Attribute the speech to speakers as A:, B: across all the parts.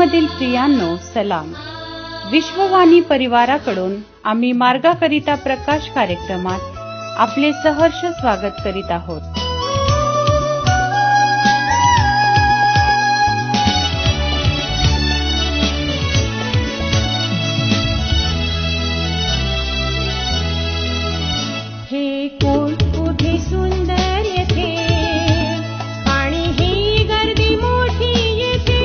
A: ख्रिस्तामधील प्रियांनो, सलाम. विश्ववाणी परिवाराकडून आम्ही मार्गाकरिता प्रकाश कार्यक्रमात आपले सहर्ष स्वागत करीत आहोत.
B: हे कोण उभे सुंदर येथे, आणि ही गर्दी मोठी येथे,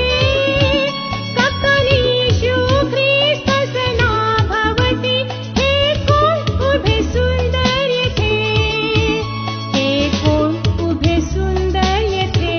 B: सकलीषु ख्रिस्तस नाभवती. हे कोण उभे सुंदर येथे, हे कोण उभे सुंदर येथे.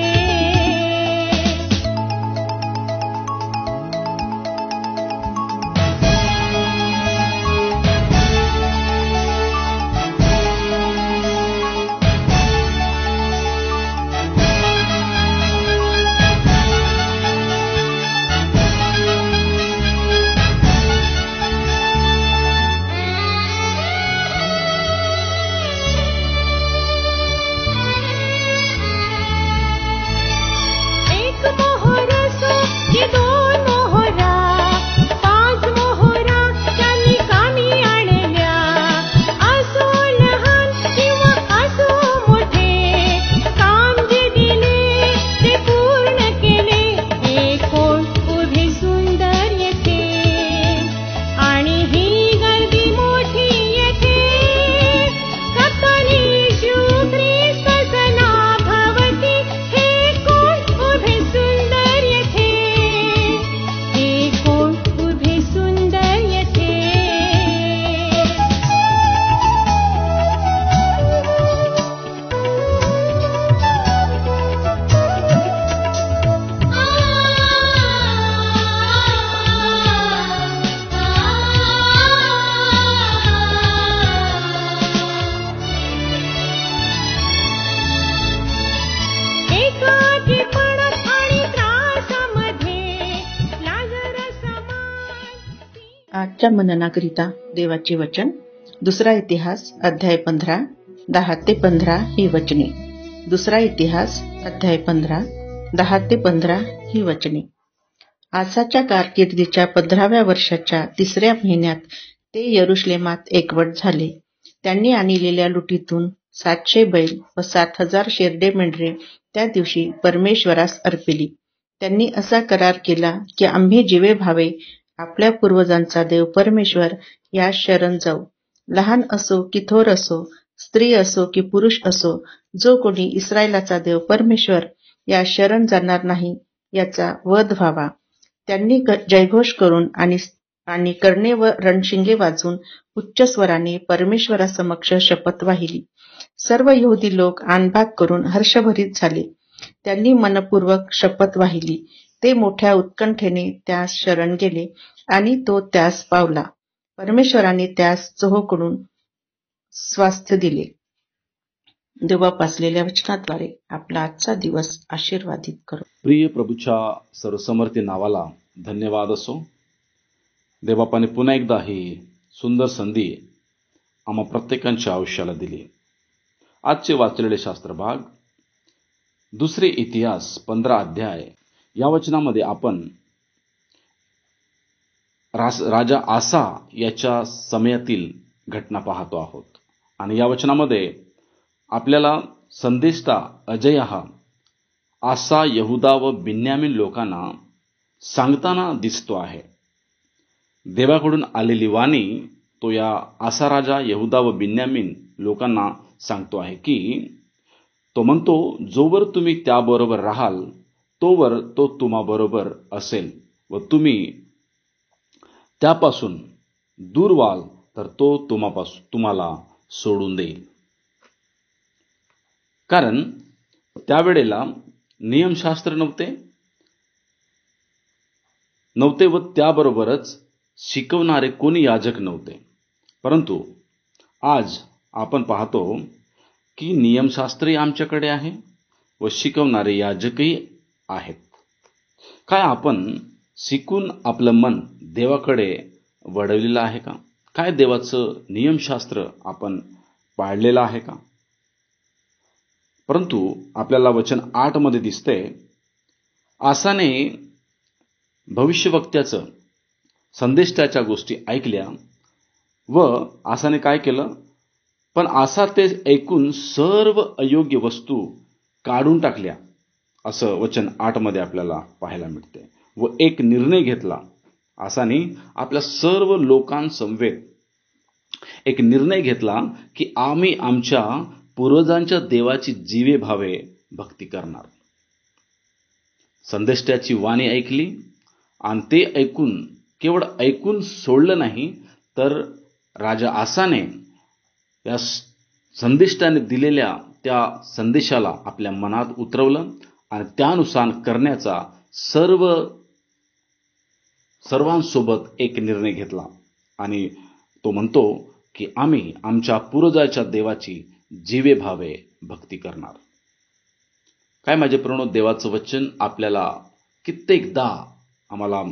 B: एक मोहर असो की दोन मोहरा, पाच मोहरा त्यांनी कामी आणल्या. असो लहान किंवा असो मोठे, काम जे दिले ते पूर्ण केले. हे कोण उभे सुंदर येथे, आणि ही गर्दी मोठी येथे, सकलीषु ख्रिस्तस नाभवती. हे कोण उभे सुंदर येथे, हे कोण उभे सुंदर येथे. एकाकी पडत आणि त्रासामध्ये लाजरस समान.
C: आजच्या मननाकरिता देवाचे वचन, दुसरा इतिहास अध्याय 15, 10 ते 15 ही वचने. दुसरा इतिहास अध्याय 15, 10 ते 15 ही वचने. आसाच्या कारकिर्दीच्या 15व्या वर्षाच्या 3ऱ्या महिन्यात ते यरुशलेमात एकवट झाले. त्यांनी आणलेल्या लुटीतून 700 बैल व 7,000 शेरडे मेंढरे त्या दिवशी परमेश्वरास अर्पिली. त्यांनी असा करार केला की आम्ही जीवे भावे आपल्या पूर्वजांचा देव परमेश्वर यास शरण जाऊ. लहान असो की थोर असो, स्त्री असो की पुरुष असो, जो कोणी इस्रायलाचा देव परमेश्वर यास शरण जाणार नाही याचा वध व्हावा. त्यांनी जयघोष करून आणि कर्णे व रणशिंगे वाजवून उच्च स्वराने परमेश्वरासमक्ष शपथ वाहिली. सर्व यहुदी लोक आनबाग करून हर्षभरीत झाले. त्यांनी मनपूर्वक शपथ वाहिली. ते मोठ्या उत्कंठेने त्यास शरण गेले आणि तो त्यास पावला. परमेश्वराने त्यास चोहोकडून स्वास्थ्य दिले. देवा पासलेल्या वचनाद्वारे आपला आजचा दिवस आशीर्वादित करो.
D: प्रिय प्रभूच्या सर्वसमर्थी नावाला धन्यवाद असो. देवबापाने पुन्हा एकदा ही सुंदर संधी आम्हा प्रत्येकांच्या आयुष्याला दिली. आजचे वाचलेले शास्त्र भाग, दुसरे इतिहास 15 अध्याय. या वचनामध्ये आपण राजा आसा याच्या समयातील घटना पाहतो आहोत. आणि या वचनामध्ये आपल्याला संदेष्टा अजय हा आसा यहुदा व बिन्यामीन लोकांना सांगताना दिसतो आहे. देवाकडून आलेली वाणी तो या आसा राजा यहुदा व बिन्यामीन लोकांना सांगतो आहे की तो म्हणतो, जोवर तुम्ही त्याबरोबर राहाल तोवर तो तुम्हाबरोबर असेल, व तुम्ही त्यापासून दूर व्हाल तर तो तुम्हाला सोडून देईल. कारण त्यावेळेला नियमशास्त्र नव्हते व त्याबरोबरच शिकवणारे कोणी याजक नव्हते. परंतु आज आपण पाहतो की नियमशास्त्रही आमच्याकडे आहे व शिकवणारे याजकही आहेत. काय आपण शिकून आपलं मन देवाकडे वळवलेलं आहे का? काय देवाचं नियमशास्त्र आपण पाळलेलं आहे का? परंतु आपल्याला वचन 8 मध्ये दिसते, आसाने भविष्यवक्त्याचं संदेष्टाच्या गोष्टी ऐकल्या व आसाने काय केलं, पण आसा ते ऐकून सर्व अयोग्य वस्तू काढून टाकल्या, असं वचन 8 मध्ये आपल्याला पाहायला मिळते. व एक निर्णय घेतला. आसाने आपल्या सर्व लोकांसमवेत एक निर्णय घेतला की आम्ही आमच्या पूर्वजांच्या देवाची जीवे भावे भक्ती करणार. संदेष्टाची वाणी ऐकली आणि ते ऐकून केवळ ऐकून सोडलं नाही, तर राजा आसाने या संदेष्टाने दिलेल्या त्या संदेशाला आपल्या मनात उतरवलं आणि त्यानुसार करण्याचा सर्वांसोबत एक निर्णय घेतला. आणि तो म्हणतो की आम्ही आमच्या पूर्वजाच्या देवाची जीवे भावे भक्ती करणार. काय माझे प्रणव, देवाचं वचन आपल्याला कित्येकदा आम्हाला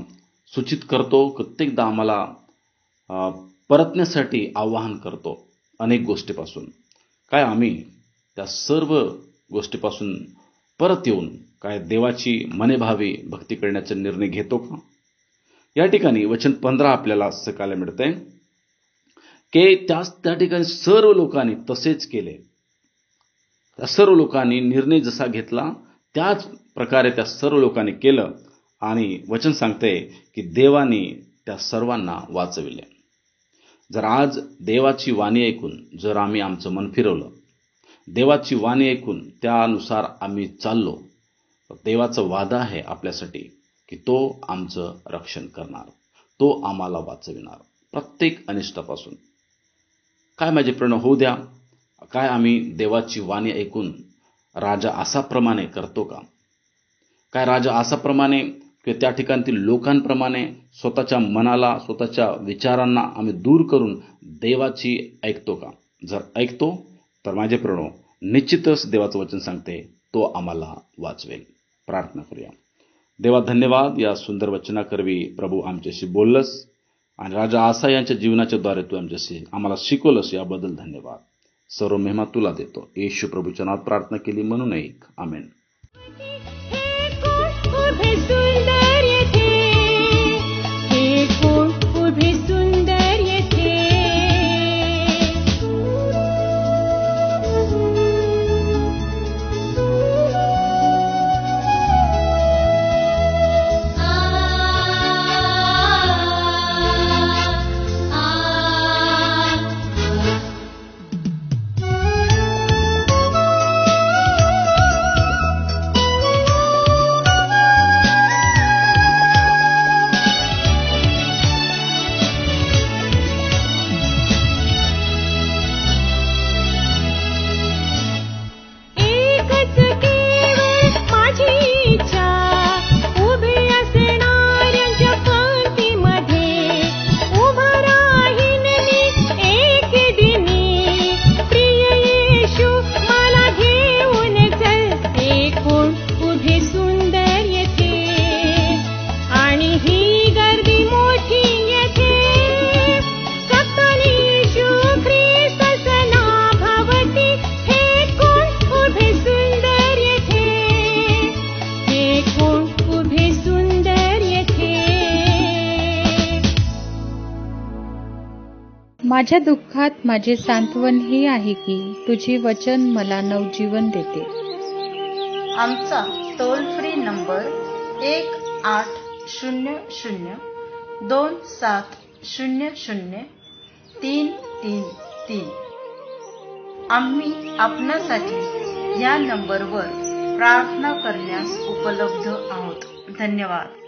D: सूचित करतो, कित्येकदा आम्हाला परतण्यासाठी आवाहन करतो अनेक गोष्टीपासून. काय आम्ही त्या सर्व गोष्टीपासून परत येऊन काय देवाची मनेभावी भक्ती करण्याचा निर्णय घेतो का? या ठिकाणी वचन 15 आपल्याला शिकायला मिळतंय की त्या ठिकाणी सर्व लोकांनी तसेच केले. त्या सर्व लोकांनी निर्णय जसा घेतला त्याच प्रकारे त्या सर्व लोकांनी केलं आणि वचन सांगते की देवाने त्या सर्वांना वाचविले. जर आज देवाची वाणी ऐकून जर आम्ही आमचं मन फिरवलं, देवाची वाणी ऐकून त्यानुसार आम्ही चाललो, तर देवाचा वादा आहे आपल्यासाठी की तो आमचं रक्षण करणार, तो आम्हाला वाचविणार प्रत्येक अनिष्टापासून. काय माझे प्रणव होऊ द्या, काय आम्ही देवाची वाणी ऐकून राजा आसाप्रमाणे करतो का? काय राजा आसाप्रमाणे की त्या ठिकाणतील लोकांप्रमाणे स्वतःच्या मनाला, स्वतःच्या विचारांना आम्ही दूर करून देवाची ऐकतो का? जर ऐकतो तर माझे प्रणव, निश्चितच देवाचं वचन सांगते तो आम्हाला वाचवेल. प्रार्थना करूया. देवा, धन्यवाद या सुंदर वचनाकरवी प्रभू आमच्याशी बोललस आणि राजा आसा यांच्या जीवनाच्या द्वारे तू आमच्याशी आम्हाला शिकवलंस, याबद्दल धन्यवाद. सर्व महिमा तुला देतो. येशू प्रभूच्या नावात प्रार्थना केली म्हणून ऐक. आमेन.
A: माझ्या दुःखात माझे सांत्वन हे आहे की तुझे वचन मला नवजीवन देते.
C: आमचा टोल फ्री नंबर 1-800-2700-333. आम्ही आपणासाठी या नंबरवर प्रार्थना करण्यास उपलब्ध आहोत. धन्यवाद.